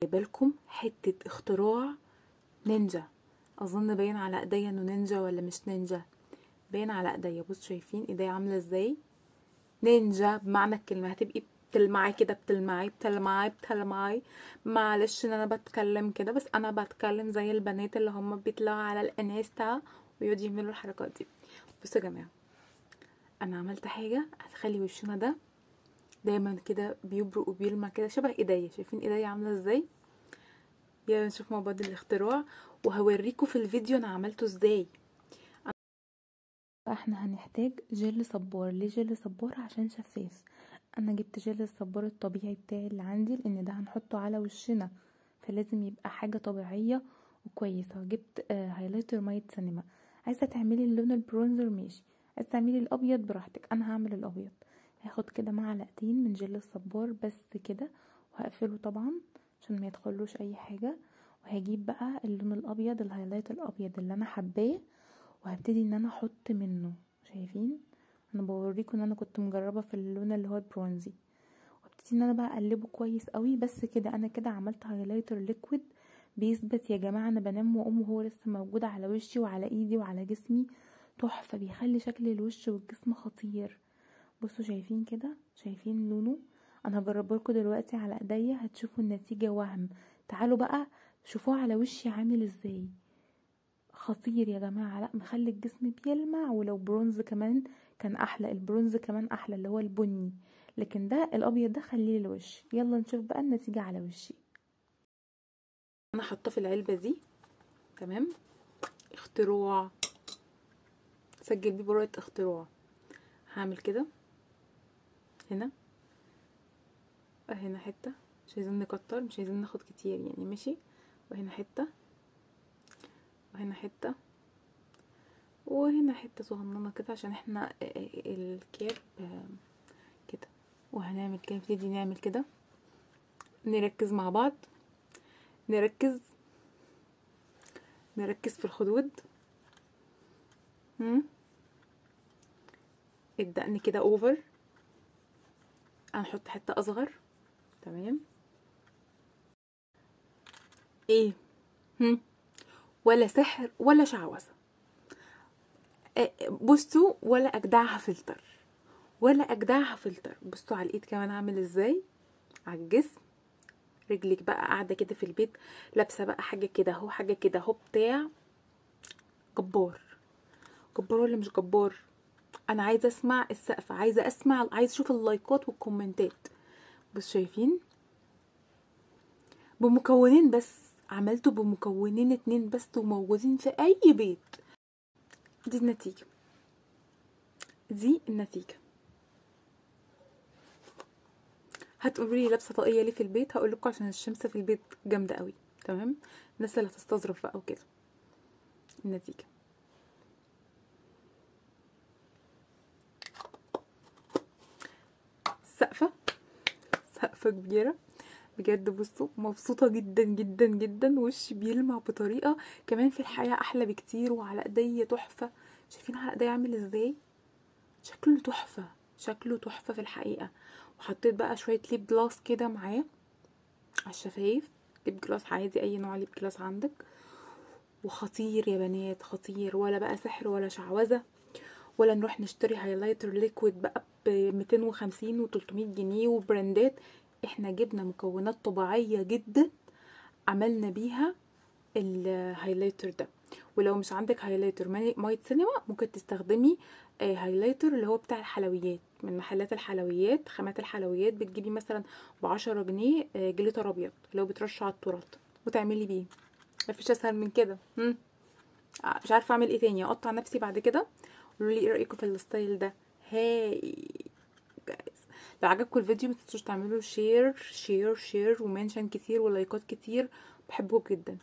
جايبالكم حتة اختراع نينجا. اظن باين على ايديا انه نينجا ولا مش نينجا. باين على ايديا. بصوا شايفين ايديا عاملة ازاي؟ نينجا بمعنى الكلمة. هتبقي بتلمعي كده، بتلمعي. معلش ان انا بتكلم كده، بس انا بتكلم زي البنات اللي هم بيطلعوا على الانستا ويقعدوا يعملوا الحركات دي. بصوا يا جماعة، انا عملت حاجة هتخلي وشنا ده دايما كده بيبرق وبيلمع كده شبه ايديا. شايفين ايديا عاملة ازاي؟ يلا نشوف مع بعض الاختراع وهوريكم في الفيديو انا عملته ازاي. احنا هنحتاج جل صبار. ليه جل صبار؟ عشان شفاف. انا جبت جل الصبار الطبيعي بتاعي اللي عندي، لان ده هنحطه على وشنا فلازم يبقى حاجة طبيعية وكويسة. جبت هايلايتر مية سينما. عايزة تعملي اللون البرونزر ماشي، عايزة تعملي الابيض براحتك. انا هعمل الابيض. هاخد كده معلقتين من جل الصبار بس كده، وهقفله طبعا عشان ما يدخلوش اي حاجة. وهجيب بقى اللون الابيض، الهايلايت الابيض اللي انا حباه، وهبتدي ان انا احط منه. شايفين؟ انا بوريكم ان انا كنت مجربه في اللون اللي هو البرونزي، وابتدي ان انا بقى اقلبه كويس قوي. بس كده انا كده عملت هايلايتر ليكويد بيثبت يا جماعه. انا بنام واقوم وهو لسه موجود على وشي وعلى ايدي وعلى جسمي. تحفه، بيخلي شكل الوش والجسم خطير. بصوا شايفين كده؟ شايفين لونه؟ انا هجربه لكم دلوقتي على ايديا، هتشوفوا النتيجه وهم. تعالوا بقى شوفوه على وشي عامل ازاي. خطير يا جماعة. لا، مخلي الجسم بيلمع. ولو برونز كمان كان احلى. البرونز كمان احلى اللي هو البني، لكن ده الابيض ده خليه للوش. يلا نشوف بقى النتيجة على وشي. انا حاطاه في العلبة دي. تمام. اختراع، سجل بيه براءة اختراع. هعمل كده هنا، هنا حتة، مش عايزين نكتر، مش عايزين ناخد كتير يعني، ماشي. وهنا حتة، وهنا حتة، وهنا حتة صغننة كده عشان احنا الكاب كده. وهنعمل كده، نبتدي نعمل كده. نركز مع بعض، نركز في الخدود. الدقن كده اوفر، هنحط حته اصغر. تمام. ايه؟ ولا سحر ولا شعوذه. بصوا، ولا اجدعها فلتر، ولا اجدعها فلتر. بصوا على الايد كمان عامل ازاي، على الجسم. رجلك بقى قاعده كده في البيت لابسه بقى حاجه كده اهو، حاجه كده اهو بتاع. جبار. جبار ولا مش جبار؟ انا عايزه اسمع السقف، عايزه اسمع، عايزه اشوف اللايكات والكومنتات. بس شايفين؟ بمكونين بس، عملته بمكونين 2 بس وموجودين في اي بيت. دي النتيجة، دي النتيجة. هتقولولي لابسه طاقيه ليه في البيت؟ هقولكوا عشان الشمس في البيت جامده قوي. تمام. الناس اللي هتستظرف بقى وكده. النتيجه سقفه، سقفه كبيره بجد. بصوا، مبسوطه جدا جدا جدا. وشي بيلمع بطريقه كمان في الحياه احلى بكتير. وعلى ايديا تحفه. شايفين على ايديا عامل ازاي؟ شكله تحفه، شكله تحفه في الحقيقه. وحطيت بقى شويه ليب جلاس كده معاه على الشفايف. ليب جلاس عادي، اي نوع ليب جلاس عندك. وخطير يا بنات، خطير. ولا بقى سحر ولا شعوذه، ولا نروح نشتري هايلايتر ليكويد بقى ب 250 و 300 جنيه وبراندات. احنا جبنا مكونات طبيعيه جدا عملنا بيها الهايلايتر ده. ولو مش عندك هايلايتر مايت سينما، ممكن تستخدمي هايلايتر اللي هو بتاع الحلويات من محلات الحلويات. خامات الحلويات بتجيبي مثلا ب10 جنيه جليتر ابيض اللي هو بترش على التورت وتعملي بيه. مفيش اسهل من كده. مش عارفه اعمل ايه تاني، اقطع نفسي بعد كده. قولوا لي ايه رايكم في الستايل ده. هاي جايز، لو عجبكم الفيديو متنسوش تعملوا شير ومنشن كتير ولايكات كتير. بحبه جدا.